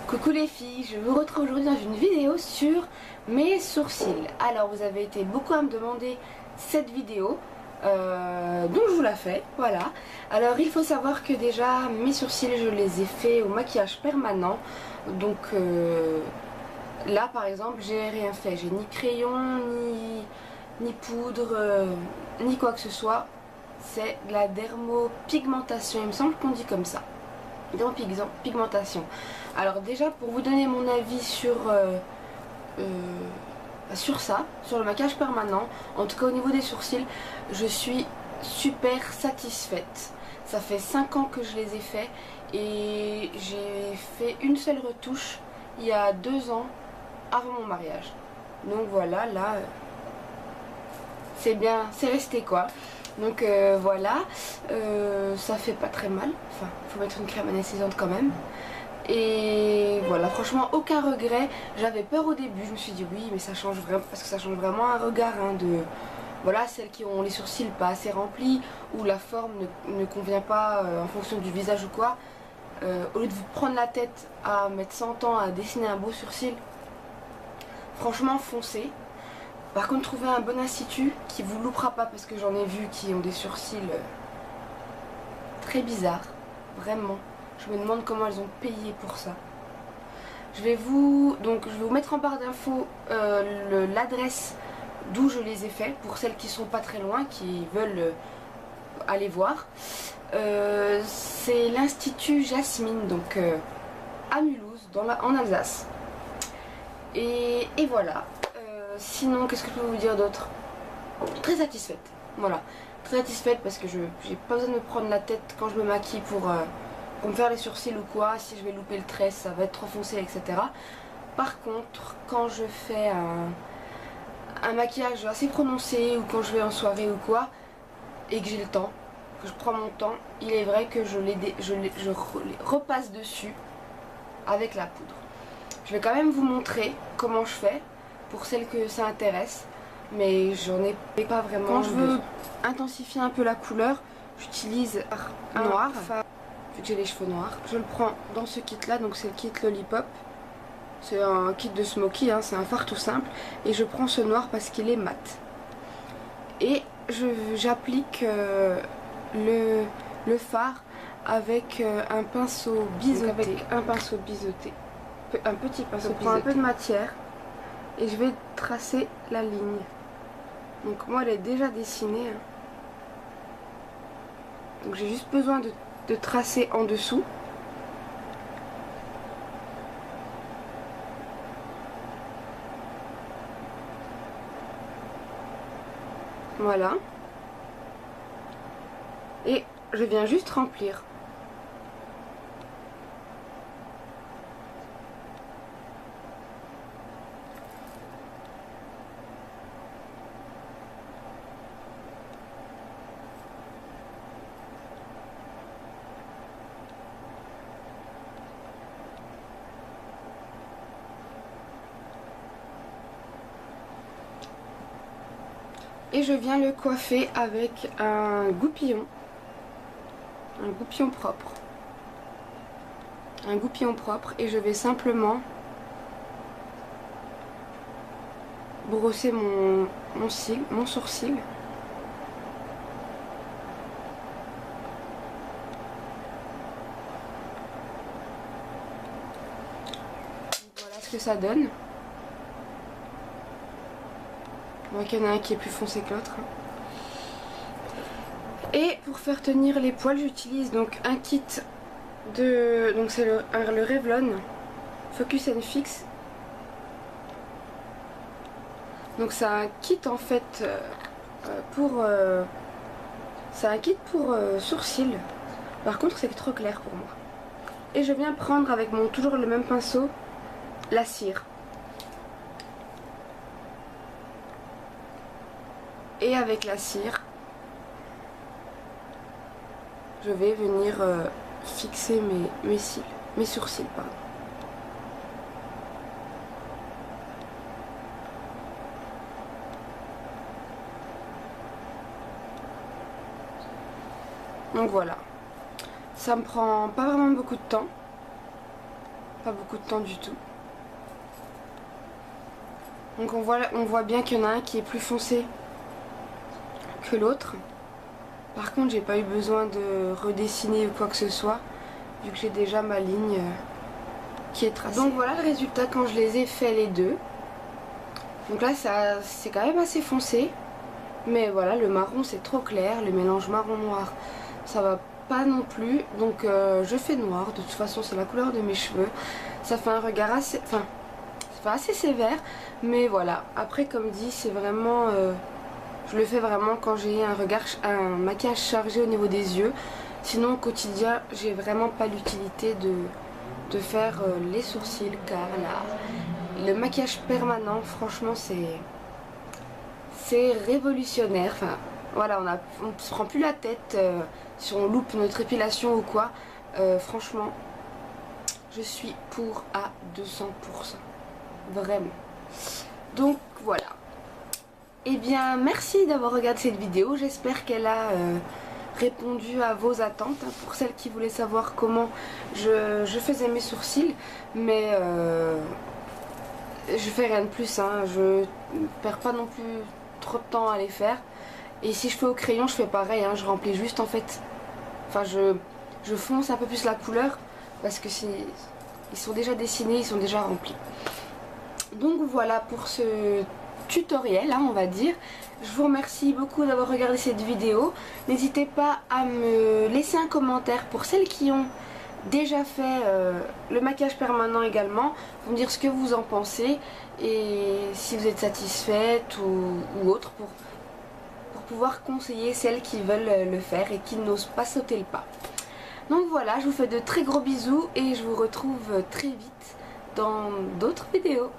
Coucou les filles, je vous retrouve aujourd'hui dans une vidéo sur mes sourcils. Alors vous avez été beaucoup à me demander cette vidéo, donc je vous la fais, voilà. Alors il faut savoir que déjà mes sourcils je les ai faits au maquillage permanent. Donc là par exemple j'ai rien fait, j'ai ni crayon, ni poudre, ni quoi que ce soit. C'est de la dermopigmentation, il me semble qu'on dit comme ça. Pigmentation. Alors déjà pour vous donner mon avis sur ça, sur le maquillage permanent, en tout cas au niveau des sourcils, je suis super satisfaite. Ça fait 5 ans que je les ai faits et j'ai fait une seule retouche il y a 2 ans avant mon mariage. Donc voilà, là c'est bien, c'est resté quoi. Donc voilà, ça fait pas très mal, enfin il faut mettre une crème anesthésiante quand même. Et voilà, franchement aucun regret. J'avais peur au début, je me suis dit oui mais ça change vraiment, parce que ça change vraiment un regard de voilà, celles qui ont les sourcils pas assez remplis ou la forme ne convient pas en fonction du visage ou quoi. Au lieu de vous prendre la tête à mettre 100 ans à dessiner un beau sourcil, franchement foncez. Par contre, trouvez un bon institut qui vous loupera pas, parce que j'en ai vu qui ont des sourcils très bizarres, vraiment. Je me demande comment elles ont payé pour ça. Je vais vous mettre en barre d'infos l'adresse d'où je les ai faits, pour celles qui sont pas très loin, qui veulent aller voir. C'est l'Institut Jasmine, donc à Mulhouse, en Alsace. Et voilà. Sinon, qu'est-ce que je peux vous dire d'autre? Très satisfaite, voilà, très satisfaite parce que j'ai pas besoin de me prendre la tête quand je me maquille pour me faire les sourcils ou quoi. Si je vais louper le trait, ça va être trop foncé, etc. Par contre, quand je fais un maquillage assez prononcé, ou quand je vais en soirée ou quoi, et que j'ai le temps, que je prends mon temps, il est vrai que je les repasse dessus avec la poudre. Je vais quand même vous montrer comment je fais pour celles que ça intéresse, mais j'en ai pas vraiment. Quand je veux intensifier un peu la couleur, j'utilise un noir, vu que j'ai les cheveux noirs. Je le prends dans ce kit là, donc c'est le kit Lollipop. C'est un kit de Smoky, hein, c'est un fard tout simple. Et je prends ce noir parce qu'il est mat. Et j'applique le fard avec un pinceau biseauté. Un petit pinceau. Je prends un peu de matière et je vais tracer la ligne. Donc moi elle est déjà dessinée, hein. Donc j'ai juste besoin de tracer en dessous. Voilà. Et je viens juste remplir. Et je viens le coiffer avec un goupillon propre. Un goupillon propre, et je vais simplement brosser mon sourcil. Voilà ce que ça donne. On voit qu'il y en a un qui est plus foncé que l'autre. Et pour faire tenir les poils, j'utilise donc un kit donc c'est le Revlon Focus and Fix. Donc c'est un kit en fait c'est un kit pour sourcils. Par contre c'est trop clair pour moi. Et je viens prendre avec toujours le même pinceau la cire. Et avec la cire, je vais venir fixer mes sourcils, pardon. Donc voilà, ça me prend pas vraiment beaucoup de temps. pas beaucoup de temps du tout. Donc on voit bien qu'il y en a un qui est plus foncé que l'autre. Par contre j'ai pas eu besoin de redessiner ou quoi que ce soit, vu que j'ai déjà ma ligne qui est tracée. Donc voilà le résultat quand je les ai fait les deux. Donc là c'est quand même assez foncé. Mais voilà, le marron c'est trop clair, le mélange marron-noir ça va pas non plus. Donc je fais noir, de toute façon c'est la couleur de mes cheveux. Ça fait un regard assez... Enfin, ça fait assez sévère. Mais voilà, après comme dit c'est vraiment... je le fais vraiment quand j'ai un maquillage chargé au niveau des yeux. Sinon au quotidien j'ai vraiment pas l'utilité de faire les sourcils, car là, le maquillage permanent franchement c'est révolutionnaire. Enfin voilà, on se prend plus la tête si on loupe notre épilation ou quoi. Franchement je suis pour à 200%, vraiment. Donc voilà. Et bien merci d'avoir regardé cette vidéo, j'espère qu'elle a répondu à vos attentes, hein, pour celles qui voulaient savoir comment je faisais mes sourcils. Mais je fais rien de plus, hein, je perds pas non plus trop de temps à les faire. Et si je fais au crayon je fais pareil, hein, je remplis juste en fait, enfin je fonce un peu plus la couleur parce que ils sont déjà dessinés, ils sont déjà remplis. Donc voilà pour ce tutoriel, hein, on va dire. Je vous remercie beaucoup d'avoir regardé cette vidéo. N'hésitez pas à me laisser un commentaire pour celles qui ont déjà fait le maquillage permanent également. Vous me dire ce que vous en pensez et si vous êtes satisfaite ou autre, pour pouvoir conseiller celles qui veulent le faire et qui n'osent pas sauter le pas. Donc voilà, je vous fais de très gros bisous et je vous retrouve très vite dans d'autres vidéos.